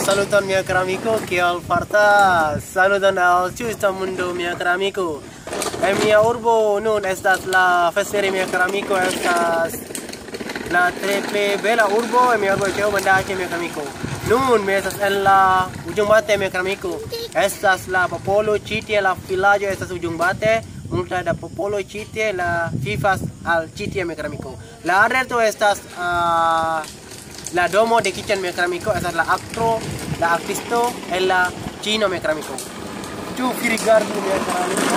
Saluton mia caro amico, kiel fartas? Saluton al ĉiusta mundo mia caro amico. En mia urbo nun estas la festere mia caro amico, estas la tre bela urbo en mia urbo Ĉeĥo Bandaĉe mia caro amico. Nun mi estas en la Ujungbate mia caro amico. Estas la popolo ĉi tie, la vilaĝo estas Ujungbate. Multa da popolo ĉi tie, la vivas al ĉi tie mia caro amico. La adreso estas la domo de kitchen mia caro amico, estas la aktro, la artisto en la chino mia caro amico. Ĉu vi rigardu mia caro amico?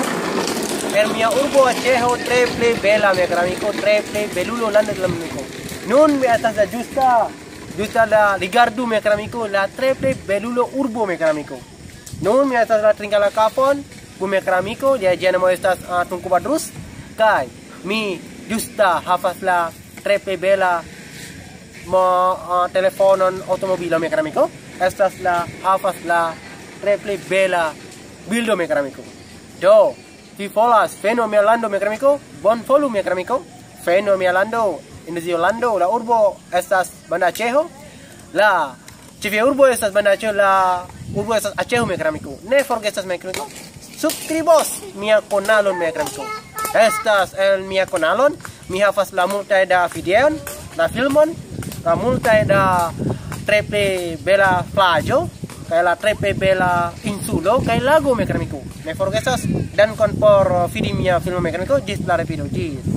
En mia urbo Ĉeĥo tre bela mia caro amico, tre belulo lando mia amico. Nun mi estas la justa la rigardu mia caro amico, la tre belulo urbo mia caro amico. Nun mi estas la trinka la kapon kun mia caro amico, lia nomo estas Tunku Badrus, kaj mi justa havas la tre bela telefonon automobilo mia caro amico. Estas la havas la tre bela bildo mia caro amico. Do, vi volas veno mia lando mia caro amico? Bonvolu mia caro amico. Veno mia lando, Indonezio lando, la urbo estas Banda Aceh. La ĉefia urbo estas Banda Aceh, la urbo estas Aceh mia caro amico. Ne forgesas mia caro amico. Subscribos mia kanalon mia caro amico. Estas en mia kanalon mi havas la multaj da videon, la filmon, la multaj da tre bela plaĝo kaj la tre bela insulo kaj lago mia caro amico. Ne forgesas, dankon por vidi mia filmo mia caro amico. Ĝis la revido. Ĝis